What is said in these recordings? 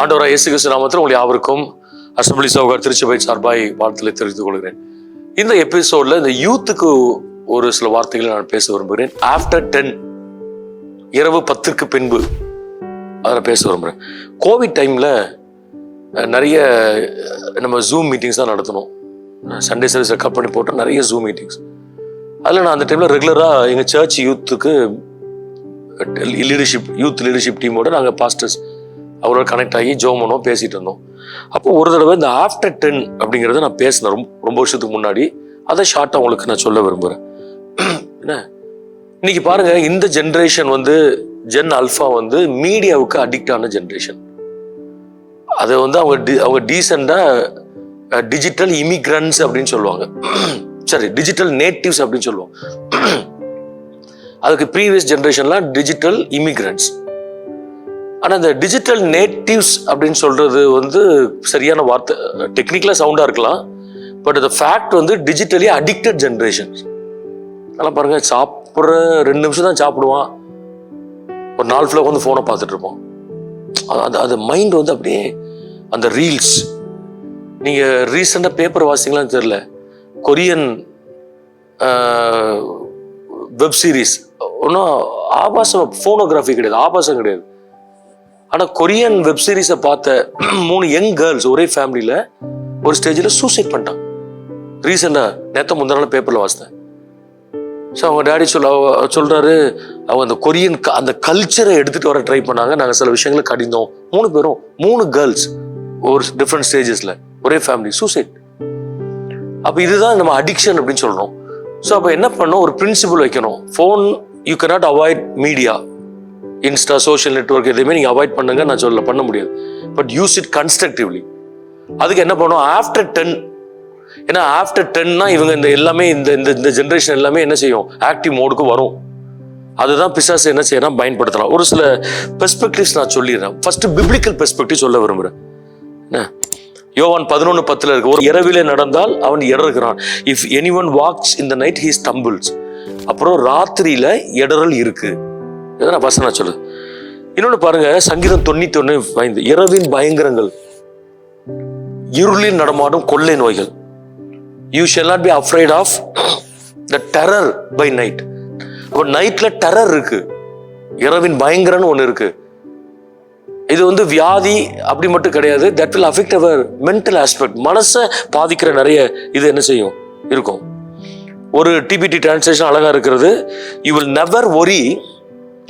ஆண்டவராகிய இயேசு கிறிஸ்து நாமத்தில் உங்கள் யாவருக்கும் அசெம்பிளி சகோதரர் திருச்சபை சார்பாய் வாழ்த்துக்களை தெரிவித்துக் கொள்கிறேன். இந்த எபிசோட்ல இந்த யூத்துக்கு ஒரு சில வார்த்தைகளை நான் பேச விரும்புகிறேன். ஆஃப்டர் 10, இரவு 10க்கு பின்பு அதை பேச விரும்புகிறேன். கோவிட் டைம்ல நிறைய நம்ம ஜூம் மீட்டிங்ஸ் தான் நடத்தணும். சண்டே சர்வீஸை கட் பண்ணி போட்டு நிறைய ஜூம் மீட்டிங்ஸ். அதில் நான் அந்த டைமில் ரெகுலராக எங்கள் சர்ச் யூத்துக்கு யூத் லீடர்ஷிப் டீமோட நாங்கள் பாஸ்டர்ஸ் அவரோட கனெக்ட் ஆகி ஜோம் பண்ணோம், பேசிட்டு இருந்தோம். அப்போ ஒரு தடவை இந்த ஆஃப்டர் 10 அப்படிங்கிறத நான் பேசினேன் ரொம்ப வருஷத்துக்கு முன்னாடி. அதை ஷார்ட்டாக உங்களுக்கு நான் சொல்ல விரும்புகிறேன். என்ன இன்னைக்கு பாருங்க, இந்த ஜென்ரேஷன் ஜென் அல்ஃபா மீடியாவுக்கு அடிக்ட் ஆன ஜென்ரேஷன். அதை அவங்க டீசெண்டாக டிஜிட்டல் இமிகிரன்ட்ஸ் அப்படின்னு சொல்லுவாங்க. சரி, டிஜிட்டல் நேட்டிவ்ஸ் அப்படின்னு சொல்லுவாங்க. அதுக்கு ப்ரீவியஸ் ஜென்ரேஷன்லாம் டிஜிட்டல் இமிகிரன்ட்ஸ். ஆனால் இந்த டிஜிட்டல் நேட்டிவ்ஸ் அப்படின்னு சொல்றது சரியான வார்த்தை, டெக்னிக்கலாக சவுண்டாக இருக்கலாம். பட் இந்த ஃபேக்ட் டிஜிட்டலி அடிக்டட் ஜென்ரேஷன். அதெல்லாம் பாருங்க, சாப்பிட்ற 2 நிமிஷம் தான் சாப்பிடுவான், ஒரு நாள் ஃபுல்லாக ஃபோனை பார்த்துட்டு இருப்போம். அது மைண்ட் அப்படியே அந்த ரீல்ஸ். நீங்கள் ரீசெண்டாக பேப்பர் வாசிங்களான்னு தெரியல, கொரியன் வெப் சீரிஸ். ஒன்றும் ஆபாசம், ஃபோனோகிராஃபி கிடையாது, ஆபாசம் கிடையாது. ஆனால் கொரியன் வெப் சீரிஸை பார்த்த 3 யங் கேர்ள்ஸ் ஒரே ஃபேமிலியில் ஒரு ஸ்டேஜில் சூசைட் பண்ணிட்டாங்க. ரீசெண்டாக நேற்று முந்தின பேப்பரில் வாசித்தேன். ஸோ அவங்க டேடி சொல்கிறாரு, அவங்க அந்த கொரியன் அந்த கல்ச்சரை எடுத்துகிட்டு வர ட்ரை பண்ணாங்க. நாங்கள் சில விஷயங்களை கடிந்தோம். 3 பேரும் 3 கேர்ள்ஸ் ஒரு டிஃப்ரெண்ட் ஸ்டேஜஸில் ஒரே ஃபேமிலி சூசைட். அப்போ இதுதான் நம்ம அடிக்ஷன் அப்படின்னு சொல்கிறோம். ஸோ அப்போ என்ன பண்ணோம், ஒரு பிரின்சிபிள் வைக்கணும். Phone you cannot avoid media, Insta, social network எதுவுமே நீங்கள் அவாய்ட் பண்ணுங்க நான் பண்ண முடியாது. But use it constructively. அதுக்கு என்ன பண்ணுவோம், ஆஃப்டர் 10. ஏன்னா ஆஃப்டர் 10னா இவங்க இந்த எல்லாமே இந்த ஜென்ரேஷன் எல்லாமே என்ன செய்யும், ஆக்டிவ் மோடுக்கு வரும். அதுதான் பிசாசு என்ன செய்யணும், பயன்படுத்தலாம். ஒரு சில பெர்ஸ்பெக்டிவ்ஸ் நான் சொல்லிடுறேன். ஃபர்ஸ்ட் பிப்ளிக்கல் பெர்ஸ்பெக்டிவ் சொல்ல விரும்புகிறேன். யோவான் 11:10 இருக்கு, ஒரு இரவிலே நடந்தால் அவன் இடறுகிறான். If anyone walks in the night he stumbles. அப்புறம் ராத்திரியில இடறல் இருக்கு. இதான் வசனம் சொல்லு. இன்னொன்னு பாருங்க, சங்கீதம் 91:5, இரவின் பயங்கரங்கள், இருளில் நடமாடும் கொள்ளை நோய்கள். You shall not be afraid of the terror by night. அப்போ நைட்ல டெரர் இருக்கு, இரவின் பயங்கரன்னு ஒன்று இருக்கு. இது வியாதி அப்படி மட்டும் கிடையாது. That will affect our mental aspect. மனசை பாதிக்கிற நிறைய இது என்ன செய்யும் இருக்கும். ஒரு டிபிடி டிரான்ஸ்லேஷன் அழகா இருக்கிறது, you will never worry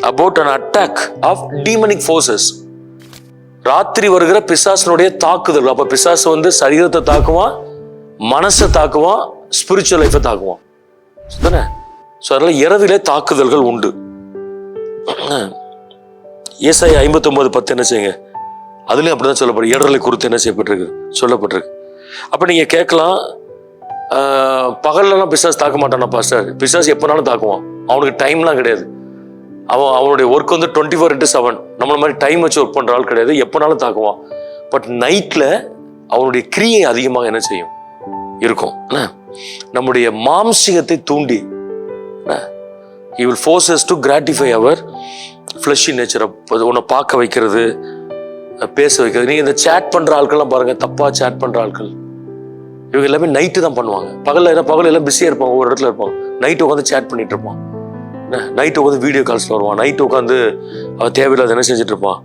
about an attack of demonic forces. ராத்திரி வருகிற பிசாசனுடைய தாக்குதல். அப்ப பிசாசு சரீரத்தை தாக்குவான், மனசை தாக்குவான், ஸ்பிரிச்சுவல் லைஃபை தாக்குவான். அதனால இரவிலே தாக்குதல்கள் உண்டு. ஏசாயா 59:10 என்ன செய்யுங்க, அதுலயும் அப்படிதான் சொல்லப்படும். இடரலை குறித்து என்ன சொல்லப்பட்டிருக்கு. அப்ப நீங்க கேட்கலாம், பகல்லாம் பிசாசு தாக்க மாட்டானா பாஸ்டர்? பிசாசு எப்பனாலும் தாக்குவான், அவனுக்கு டைம்லாம் கிடையாது. அவனுடைய ஒர்க் 24/7. நம்மள மாதிரி டைம் வச்சு ஒர்க் பண்ற ஆள் கிடையாது, எப்பனாலும் தாக்குவான். பட் நைட்ல அவனுடைய கிரியை அதிகமாக என்ன செய்யும் இருக்கும். நம்முடைய மாம்சிகத்தை தூண்டி he will force us to gratify our fleshy nature. உன்னை பார்க்க வைக்கிறது, பேச வைக்கிறது. நீங்க இந்த சேட் பண்ற ஆட்கள்லாம் பாருங்க, தப்பா சேட் பண்ற ஆட்கள் இவங்க எல்லாமே நைட்டு தான் பண்ணுவாங்க. பகல் எல்லாம் பிஸியா இருப்பாங்க, ஒரு இடத்துல இருப்பாங்க. நைட்டு உட்காந்து சேட் பண்ணிட்டு இருப்பான், நைட்டு உட்காந்து வீடியோ கால்ஸ்ல வருவான், நைட்டு உட்காந்து அவன் தேவையில்லாத என்ன செஞ்சுட்டு இருப்பான்,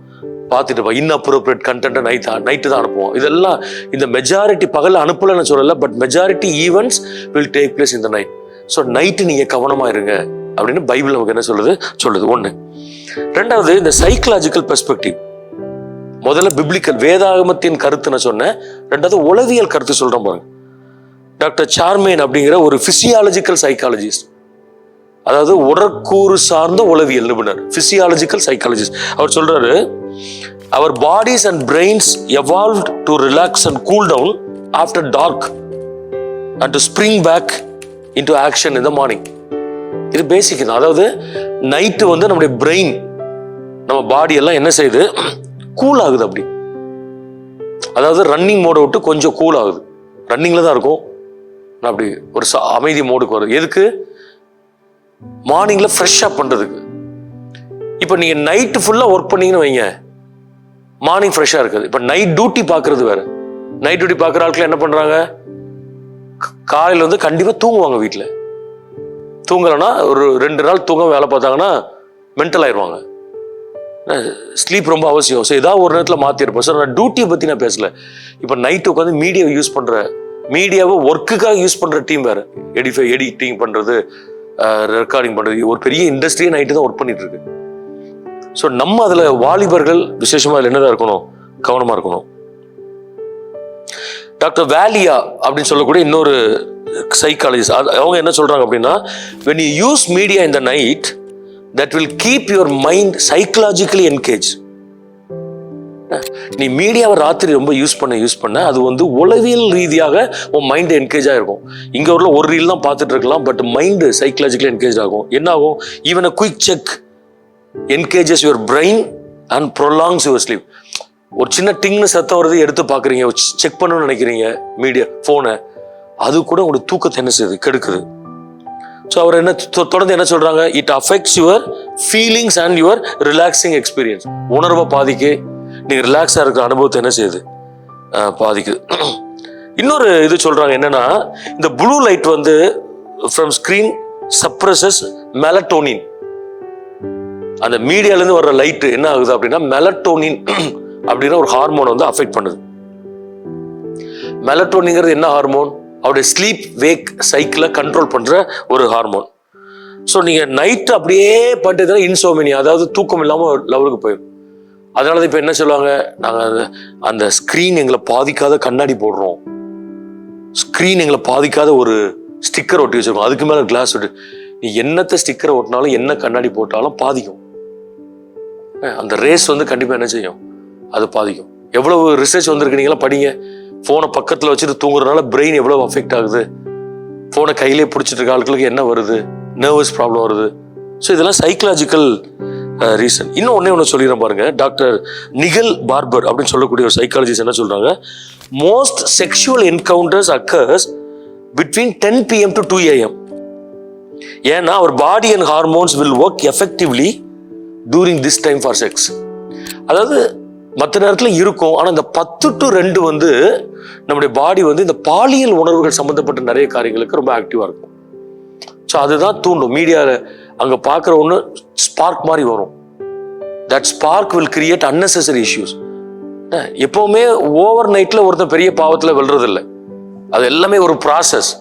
பார்த்துட்டு இருப்பான். இன்அப்ரோப்ரியேட் கண்டென்ட்டை நைட்டு தான் அனுப்புவோம். இதெல்லாம் இந்த மெஜாரிட்டி பகல்ல அனுப்பலன்னு சொல்லல, but majority events will take place in the night. So night நீங்க கவனமா இருங்க அப்படின்னு பைபிள் நமக்கு என்ன சொல்லுது. ஒண்ணு. ரெண்டாவது, இந்த சைக்கலாஜிக்கல் பெர்ஸ்பெக்டிவ். முதல்ல பிப்ளிக்கல் வேதாகமத்தின் கருத்து நான் சொன்னேன். ரெண்டாவது உளவியல் கருத்து சொல்றேன் பாருங்க. டாக்டர் சார்மேன் அப்படிங்கிற ஒரு பிசியாலஜிக்கல் சைக்காலஜிஸ்ட், அதாவது உடற்கூறு சார்ந்த உளவியல் நிபுணர், பிசியாலஜிக்கல் சைக்காலஜிஸ்ட். அவர் சொல்றாரு, அவர் bodies and brains evolved to relax and cool down after dark and to spring back into action in the morning. இது பேசிக் தான். அதாவது நைட்டு நம்முடைய பிரெயின், நம்ம பாடி எல்லாம் என்ன செய்யுது, கூல் ஆகுது. அப்படி அதாவது ரன்னிங் மோடை விட்டு கொஞ்சம் கூல் ஆகுது. ரன்னிங்ல தான் இருக்கும், அப்படி ஒரு அமைதி மோடுக்கு வருது. எதுக்கு? மார்னிங்கில் ஃப்ரெஷ்ஷாக பண்ணுறதுக்கு. இப்போ நீங்கள் நைட்டு ஃபுல்லாக ஒர்க் பண்ணீங்கன்னு வைங்க, மார்னிங் ஃப்ரெஷ்ஷாக இருக்குது. இப்போ நைட் டியூட்டி பார்க்குறது வேறு. நைட் டியூட்டி பார்க்குற ஆட்கள் என்ன பண்ணுறாங்க, காலையில் வந்து கண்டிப்பாக தூங்குவாங்க. வீட்டில் தூங்கலைன்னா ஒரு 2 நாள் தூங்க வேலை பார்த்தாங்கன்னா மென்டல் ஆயிடுவாங்க. ஸ்லீப் ரொம்ப அவசியம். ஸோ ஏதாவது ஒரு நேரத்தில் மாற்றிருப்பேன். ஸோ நான் டியூட்டியை பற்றி நான் பேசலை. இப்போ நைட்டு உட்காந்து மீடியாவை யூஸ் பண்ணுற, மீடியாவை ஒர்க்குக்காக யூஸ் பண்ணுற டீம் வேறு. எடிட்டிங் பண்ணுறது, ரெக்கார்டிங் பண்ணுறது, ஒரு பெரிய இண்டஸ்ட்ரியே நைட்டு தான் ஒர்க் பண்ணிட்டு இருக்கு. ஸோ நம்ம அதில் வாலிபர்கள் விசேஷமாக அதில் என்னதான் இருக்கணும், கவனமாக இருக்கணும். டாக்டர் வேலியா அப்படின்னு சொல்லக்கூடிய இன்னொரு சைக்காலஜிஸ்ட், அவங்க என்ன சொல்றாங்க அப்படின்னா, when you use media in the night, that will keep your mind psychologically engaged. நீ மீடியாவை ராத்திரி ரொம்ப யூஸ் பண்ண அது வந்து உளவியல் ரீதியாக உன் மைண்ட் என்கேஜ் ஆகிருக்கும். இங்கே ஒரு ரீல் தான் பார்த்துட்டு இருக்கலாம், பட் மைண்டு சைக்கலாஜிக்கலி என்கேஜ் ஆகும். என்ன ஆகும், even a quick check engages your brain and prolongs your sleep. ஒரு சின்ன டிங்னு சத்தம் வருது, எடுத்து பார்க்குறீங்க, செக் பண்ணணும்னு நினைக்கிறீங்க மீடியா ஃபோனை, அது கூட உங்களுக்கு தூக்கத்தை என்ன செய்யுது, கெடுக்குது. ஸோ அவர் என்ன தொடர்ந்து என்ன சொல்றாங்க, it affects your feelings and your relaxing experience. உணர்வை பாதிக்கு, நீங்கள் ரிலாக்ஸாக இருக்கிற அனுபவத்தை என்ன செய்யுது, பாதிக்குது. இன்னொரு இது சொல்றாங்க என்னன்னா, இந்த ப்ளூ லைட் வந்து ஃப்ரம் ஸ்கிரீன் சப்ரஸஸ் மெலட்டோனின். அந்த மீடியாலேருந்து வர்ற லைட்டு என்ன ஆகுது அப்படின்னா, மெலட்டோனின் அப்படின்னா ஒரு ஹார்மோன் வந்து அஃபெக்ட் பண்ணுது. மெலட்டோனிங்கிறது என்ன ஹார்மோன், அவருடைய ஸ்லீப் வேக் சைக்கிளை கண்ட்ரோல் பண்ற ஒரு ஹார்மோன். ஸோ நீங்க நைட்டு அப்படியே பண்ணிட்டு இன்சோமினியா, அதாவது தூக்கம் இல்லாமல் லெவலுக்கு போயிடும். அதனால தான் இப்போ என்ன சொல்லுவாங்க, நாங்கள் அந்த ஸ்க்ரீன் எங்களை பாதிக்காத கண்ணாடி போடுறோம், ஸ்க்ரீன் எங்களை பாதிக்காத ஒரு ஸ்டிக்கர் ஒட்டி வச்சிருக்கோம், அதுக்கு மேலே கிளாஸ் ஒட்டி. நீ என்னத்தை ஸ்டிக்கரை ஒட்டினாலும் என்ன கண்ணாடி போட்டாலும் பாதிக்கும். அந்த ரேஸ் வந்து கண்டிப்பாக என்ன செய்யும், அது பாதிக்கும். எவ்வளவு ரிசர்ச் வந்திருக்கு, நீங்களாம் படிங்க. ஃபோனை பக்கத்தில் வச்சுட்டு தூங்குறதுனால பிரெயின் எவ்வளவு அஃபெக்ட் ஆகுது, ஃபோனை கையிலே பிடிச்சிட்டு இருக்க ஆட்களுக்கு என்ன வருது, நர்வஸ் ப்ராப்ளம் வருது. ஸோ இதெல்லாம் சைக்கலாஜிக்கல் ரீசன். இன்னும் ஒன்று சொல்லிடுறேன் பாருங்க, டாக்டர் நிகல் பார்பர் அப்படின்னு சொல்லக்கூடிய ஒரு சைக்காலஜிஸ்ட் என்ன சொல்றாங்க, most sexual encounters occurs between 10 PM to 2 AM. ஏன்னா அவர் body and hormones will work effectively during this time for sex. அதாவது மற்ற நேரத்தில் இருக்கும், ஆனால் இந்த 10 to 2 வந்து நம்முடைய பாடி வந்து இந்த பாலியல் உணர்வுகள் சம்மந்தப்பட்ட நிறைய காரியங்களுக்கு ரொம்ப ஆக்டிவாக இருக்கும். ஸோ அதுதான் தூண்டும். மீடியாவில் அங்கே பார்க்குற ஒன்று ஸ்பார்க் மாதிரி வரும். That spark will create unnecessary issues. எப்போவுமே ஓவர் நைட்டில் ஒருத்தன் பெரிய பாவத்தில் வெல்றதில்லை, அது எல்லாமே ஒரு ப்ராசஸ்.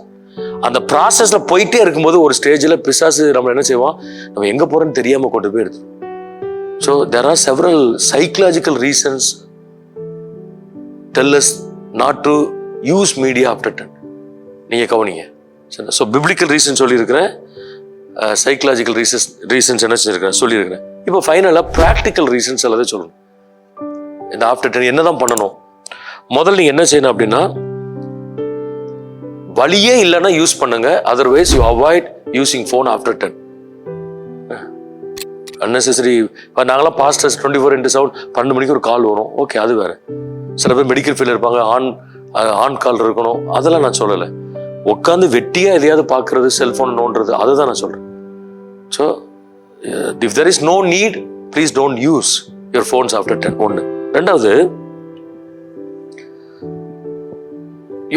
அந்த ப்ராசஸில் போயிட்டே இருக்கும்போது ஒரு ஸ்டேஜில் பிசாசு நம்ம என்ன செய்வோம், நம்ம எங்கே போகிறோன்னு தெரியாமல் கொண்டு போய் எடுத்து. So there are several psychological reasons tell us not to use media after 10. நீங்க கவனிங்க. ஸோ biblical reason சொல்லியிருக்கிறேன், psychological reasons என்ன சொல்லியிருக்கிறேன். இப்போ ஃபைனலாக ப்ராக்டிக்கல் ரீசன்ஸ் எல்லாத்தையும் சொல்லணும். இந்த ஆஃப்டர் 10 என்ன தான் பண்ணணும். முதல்ல நீங்கள் என்ன செய்யணும் அப்படின்னா, வழியே இல்லைன்னா யூஸ் பண்ணுங்க, otherwise you avoid using phone after 10. Unnecessary. நாங்களாம் பாஸ்டர்ஸ் 24/7 12 மணிக்கு ஒரு கால் வரும், ஓகே அது வேற. சில பேர் மெடிக்கல் ஃபீல்டில் இருப்பாங்க, ஆன் கால் இருக்கணும், அதெல்லாம் நான் சொல்லலை. உட்காந்து வெட்டியாக எதையாவது பார்க்கறது, செல்ஃபோன் நோண்டுறது, அதை தான் நான் சொல்கிறேன். So if there is no need, please don't use your phones after 10. ஒன்று. ரெண்டாவது,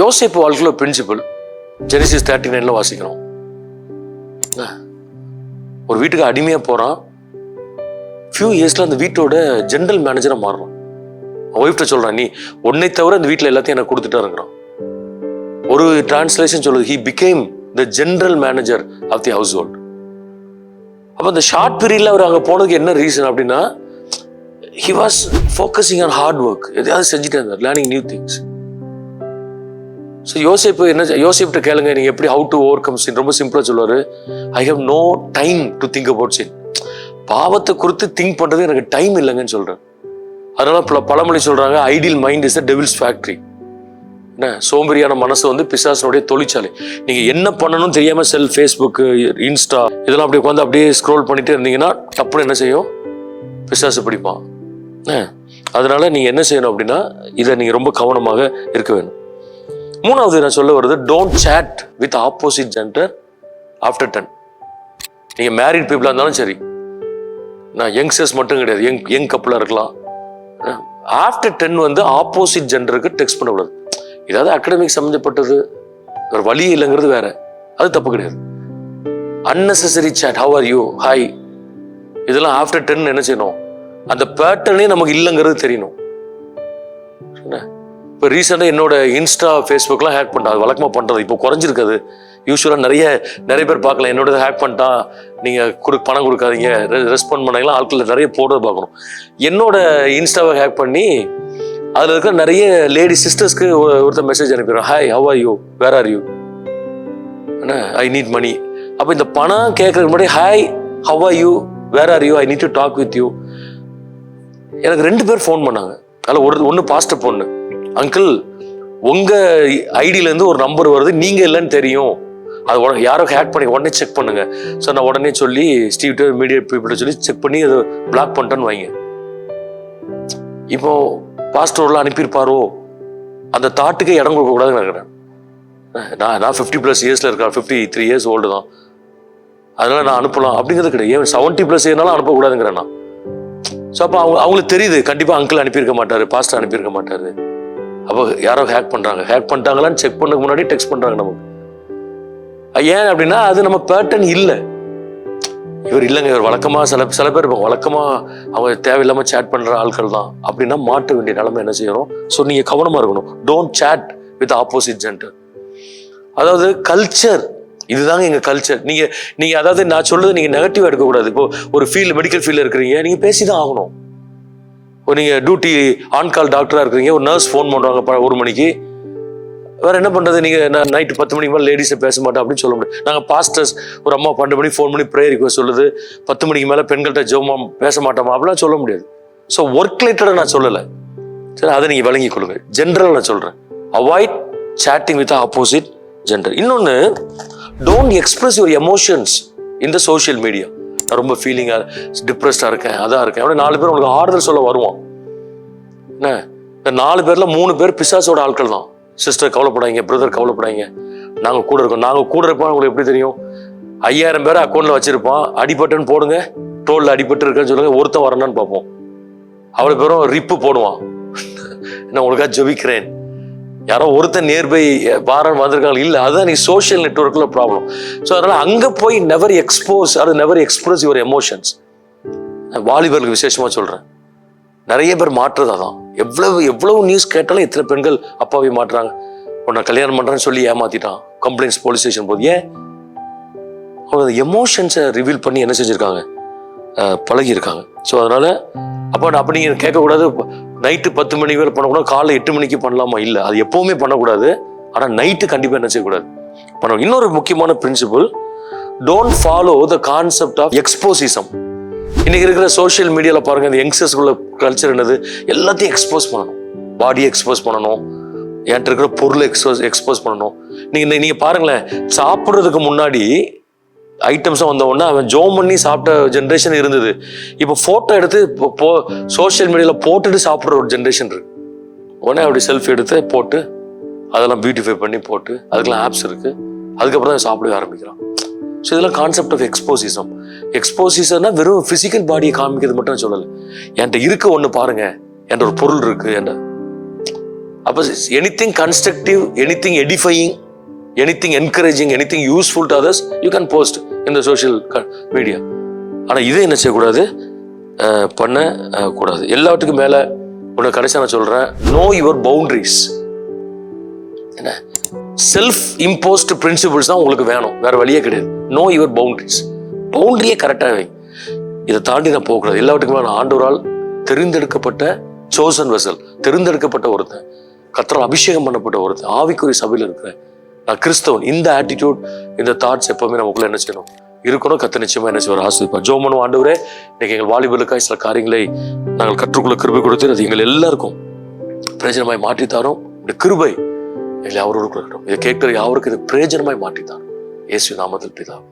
யோசேப்பு வாழ்க்கையில் பிரின்சிபல் ஜெனிசிஸ் 39 வாசிக்கிறோம். ஒரு வீட்டுக்கு அடிமையாக போகிறான், ஃபியூ இயர்ஸில் அந்த வீட்டோட ஜென்ரல் மேனேஜராக மாறுறான். ஒய்ஃப்ட்ட சொல்கிறான், நீ உன்னை தவிர அந்த வீட்டில் எல்லாத்தையும் எனக்கு கொடுத்துட்டா இருக்கிறான். ஒரு டிரான்ஸ்லேஷன் சொல்லுது, he became the general manager of the household. அப்போ அந்த ஷார்ட் பீரியட்ல அவர் அங்கே போனதுக்கு என்ன ரீசன் அப்படின்னா, he was focusing on hard work. எதையாவது செஞ்சுட்டே இருந்தார், லேர்னிங் நியூ திங்ஸ். ஸோ யோசிப்பிட்ட கேளுங்க, நீங்கள் எப்படி how to overcome sin. ரொம்ப சிம்பிளாக சொல்லுவார், I have no time to think about sin. பாவத்தை குறித்து திங்க் பண்ணுறது எனக்கு டைம் இல்லைங்கன்னு சொல்கிறேன். அதனால பழமொழி சொல்கிறாங்க, ideal mind is the devil's factory. என்ன, சோம்பேறியான மனசு வந்து பிசாசனுடைய தொழிற்சாலை. நீங்கள் என்ன பண்ணணும்னு தெரியாமல் ஃபேஸ்புக்கு, இன்ஸ்டா இதெல்லாம் அப்படியே உட்காந்து அப்படியே ஸ்க்ரோல் பண்ணிட்டு இருந்தீங்கன்னா டப்புன்னு என்ன செய்யும், பிசாசு பிடிப்பான். அதனால நீங்கள் என்ன செய்யணும் அப்படின்னா, இதை நீங்கள் ரொம்ப கவனமாக இருக்க வேணும். மூணாவது நான் சொல்ல வருது, don't chat with opposite gender after 10. நீங்கள் மேரிட் பீப்புளாக இருந்தாலும் சரி, நான் யங்ஸ்டர்ஸ் மட்டும் கிடையாது, யங் கப்பலாக இருக்கலாம். ஆஃப்டர் 10 வந்து ஆப்போசிட் ஜெண்டருக்கு டெக்ஸ்ட் பண்ணக்கூடாது. ஏதாவது அகடமிக் சம்மந்தப்பட்டது ஒரு வழி இல்லைங்கிறது வேற, அது தப்பு கிடையாது. Unnecessary chat, how are you, hi, இதெல்லாம் ஆஃப்டர் 10 என்ன செய்யணும், அந்த பேட்டர்னே நமக்கு இல்லைங்கிறது தெரியணும். இப்போ ரீசெண்டாக என்னோட இன்ஸ்டா ஃபேஸ்புக்லாம் ஹேக் பண்ணிட்டா, அது வழக்கமாக பண்ணுறது இப்போ குறைஞ்சிருக்காது. யூஸ்வலாக நிறைய பேர் பார்க்கலாம், என்னோட ஹேக் பண்ணிட்டா நீங்கள் பணம் கொடுக்காதீங்க, ரெஸ்பாண்ட் பண்ணாங்களா, ஆட்கள் நிறைய போடுறது பார்க்கணும். என்னோட இன்ஸ்டாவை ஹேக் பண்ணி அதில் இருக்கிற நிறைய லேடி சிஸ்டர்ஸ்க்கு ஒருத்தர் மெசேஜ் அனுப்பிடுறோம், hi how are you, where are you, என்ன ஐ நீட் மணி. அப்போ இந்த பணம் கேட்கறதுக்கு முன்னாடி hi how are you, where are you, I need to talk with you. எனக்கு 2 பேர் ஃபோன் பண்ணாங்க. அதில் ஒன்று பாஸ்டர் பொண்ணு, அங்கிள் உங்கள் ஐடியிலேருந்து ஒரு நம்பர் வருது, நீங்கள் இல்லைன்னு தெரியும், அது யாரோ ஹேக் பண்ணி உடனே செக் பண்ணுங்க. ஸோ நான் உடனே சொல்லி ஸ்டீவ் மீடியா பீப்புளை சொல்லி செக் பண்ணி அதை பிளாக் பண்ணிட்டேன்னு வைங்க. இப்போ பாஸ்டர்லாம் அனுப்பியிருப்பாரோ அந்த தாட்டுக்கே இடம் கொடுக்கக்கூடாதுன்னு நினைக்கிறேன். நான் 50+ இயர்ஸில் இருக்கேன், 53 இயர்ஸ் ஓல்டு தான், அதனால நான் அனுப்பலாம் அப்படிங்கிறது கிடையாது. ஏன் 70+ இயர்னாலும் அனுப்பக்கூடாதுங்கிறேன் நான். ஸோ அப்போ அவங்களுக்கு தெரியுது, கண்டிப்பாக அங்கிள் அனுப்பியிருக்க மாட்டாரு, பாஸ்டர் அனுப்பியிருக்க மாட்டாரு. அப்போ யாரோ ஹேக் பண்ணிட்டாங்களான்னு செக் பண்ணதுக்கு முன்னாடி டெக்ஸ்ட் பண்ணுறாங்க நமக்கு. ஏன் அப்படின்னா அது நம்ம பேட்டர்ன் இல்லை. இவர் இல்லைங்க, இவர் வழக்கமாக சில பேர் இருப்பாங்க, வழக்கமாக அவங்க தேவையில்லாமல் சேட் பண்ணுற ஆட்கள் தான் அப்படின்னா மாற்ற வேண்டிய நிலைமை என்ன செய்யறோம். ஸோ நீங்கள் கவனமாக இருக்கணும். Don't chat with opposite gender. அதாவது கல்ச்சர், இதுதாங்க எங்கள் கல்ச்சர். நீங்கள் அதாவது நான் சொல்றது நீங்கள் நெகட்டிவாக எடுக்கக்கூடாது. இப்போ ஒரு மெடிக்கல் ஃபீல்டில் இருக்கிறீங்க, நீங்கள் பேசி தான் ஆகணும். இப்போ நீங்கள் டியூட்டி ஆன்கால் டாக்டராக இருக்கிறீங்க, ஒரு நர்ஸ் ஃபோன் பண்ணுவாங்க 1 மணிக்கு, வேற என்ன பண்றது, நீங்க நைட்டு 10 மணிக்கு மேலே லேடிஸை பேச மாட்டோம் அப்படின்னு சொல்ல முடியும். நாங்கள் பாஸ்டர்ஸ் ஒரு அம்மா 12 மணிக்கு ஃபோன் பண்ணி ப்ரேயர் ரிக்வெஸ்ட் சொல்லுது, 10 மணிக்கு மேலே பெண்கள்கிட்ட ஜெபமா பேச மாட்டோமா அப்படிலாம் சொல்ல முடியாது. ஸோ ஒர்க் ரிலேட்டடாக நான் சொல்லலை, சரி, அதை நீங்கள் விளங்கி கொள்ளுங்க. ஜென்ரல் நான் சொல்றேன், avoid chatting with opposite gender. இன்னொன்று, don't express your emotions in the social media. நான் ரொம்ப ஃபீலிங்காக டிப்ரெஸ்டாக இருக்கேன், அதான் இருக்கேன் அப்படி 4 பேர் உங்களுக்கு ஆறுதல் சொல்ல வருவான். என்ன, இந்த 4 பேர்ல 3 பேர் பிசாசோட ஆட்கள் தான். சிஸ்டர் கவலைப்படாங்க, பிரதர் கவலைப்படாங்க, நாங்கள் கூட இருக்கோம். நாங்கள் கூட இருப்போம் உங்களுக்கு எப்படி தெரியும்? 5000 பேர் அக்கௌண்ட்ல வச்சிருப்பான், அடிபட்டுன்னு போடுங்க, டோல்ல அடிபட்டு இருக்கேன்னு சொல்லுங்க, ஒருத்தன் வரணும்னு பார்ப்போம். அவ்வளோ பேரும் ரிப்பு போடுவான், நான் உங்களுக்காக ஜெபிக்கிறேன். யாரோ ஒருத்தன் நியர்பை வாரம் வந்திருக்காங்க இல்லை, அதுதான் நீ சோஷியல் நெட்வொர்க்ல ப்ராப்ளம். ஸோ அதனால அங்கே போய் நெவர் எக்ஸ்பிரஸ் யுவர் எமோஷன்ஸ். வாலிபர்களுக்கு விசேஷமா சொல்றேன், நிறைய பேர் மாற்றுறது அதான். எவ்வளவு நியூஸ் கேட்டாலும் எத்தனை பெண்கள் அப்பாவை மாற்றுறாங்க. உன்னை கல்யாணம் பண்றேன்னு சொல்லி ஏமாத்திட்டான், கம்ப்ளைண்ட்ஸ் போலீஸ் ஸ்டேஷன் போது. ஏன்? அவங்க எமோஷன்ஸை ரிவீல் பண்ணி என்ன செஞ்சிருக்காங்க, பழகி இருக்காங்க. ஸோ அதனால அப்போ நீங்க கேட்கக்கூடாது, நைட்டு 10 மணிக்கு மேலே பண்ணக்கூடாது, காலை 8 மணிக்கு பண்ணலாமா? இல்லை, அது எப்பவுமே பண்ணக்கூடாது. ஆனால் நைட்டு கண்டிப்பாக என்ன செய்யக்கூடாது, பண்ணணும். இன்னொரு முக்கியமான principle, don't follow the concept of exposism. இன்னைக்கு இருக்கிற சோஷியல் மீடியால பாருங்க, இந்த யங்ஸ்டர்ஸ்குள்ள கல்ச்சர் என்னது, எல்லாத்தையும் எக்ஸ்போஸ் பண்ணணும். பாடியை எக்ஸ்போஸ் பண்ணணும், என்கிட்ட இருக்கிற பொருளை எக்ஸ்போஸ் பண்ணணும். நீங்க பாருங்களேன், சாப்பிட்றதுக்கு முன்னாடி ஐட்டம்ஸும் வந்த உடனே அவன் ஜோம் பண்ணி சாப்பிட்ட ஜென்ரேஷன் இருந்தது. இப்போ போட்டோ எடுத்து சோஷியல் மீடியால போட்டுட்டு சாப்பிட்ற ஒரு ஜென்ரேஷன் இருக்கு. உடனே அப்படி செல்ஃபி எடுத்து போட்டு அதெல்லாம் பியூட்டிஃபை பண்ணி போட்டு, அதுக்கெல்லாம் ஆப்ஸ் இருக்கு, அதுக்கப்புறம் தான் சாப்பிட ஆரம்பிக்கிறான். ஸோ இதெல்லாம் கான்செப்ட் ஆஃப் எக்ஸ்போசிசம். எக்ஸ்போசிசம்னா வெறும் பிசிக்கல் பாடியை காமிக்கிறது மட்டும் சொல்லலை, என்கிட்ட இருக்க ஒன்று பாருங்க, என்கிட்ட ஒரு பொருள் இருக்கு என்கிட்ட. அப்போ anything constructive, anything edifying, anything encouraging, anything useful to others you can post in the social media. ஆனால் இதை என்ன செய்யக்கூடாது, பண்ணக்கூடாது. எல்லாத்துக்கும் மேலே உனக்கு கடைசியாக நான் சொல்றேன், நோ யுவர் பவுண்டரிஸ். என்ன, செல்ஃப் இம்போஸ்ட் பிரின்சிபிள்ஸ் தான் உங்களுக்கு வேணும், வேற வழியே கிடையாது. நோ யுவர் பவுண்டரிஸ், பவுண்டரியே கரெக்டாக வை. இதை தாண்டி நான் போகக்கூடாது. எல்லாத்துக்குமே நான் ஆண்டவரால் தெரிந்தெடுக்கப்பட்ட சோசன் வெசல், தெரிந்தெடுக்கப்பட்ட ஒருத்தன், கர்த்தரால் அபிஷேகம் பண்ணப்பட்ட ஒருத்தன், ஆவிக்குரிய சபையில் இருக்கிறேன், நான் கிறிஸ்தவன். இந்த ஆட்டிடியூட், இந்த தாட்ஸ் எப்பவுமே நமக்குள்ள என்ன செய்யணும், இருக்கணும். கர்த்தர் நிச்சயமா என்ன செய்வார், ஆசீர்வதிப்பார். ஜெபம் பண்ணுவோம். ஆண்டவரே, இன்னைக்கு எங்கள் வாலிபர்களுக்காய் சில காரியங்களை நாங்கள் கற்றுக்கொள்ள கிருபை கொடுத்து, அது எங்கள் எல்லாருக்கும் பிரயோஜனமாய் மாற்றித்தாரோம். இந்த கிருபை எங்களை அவரோடு கொடுக்கட்டும். இதை கேட்கிற யாவருக்கு இது பிரயோஜனமாய் மாற்றித்தாரோம். இயேசு நாமத்தில் பிதாவே.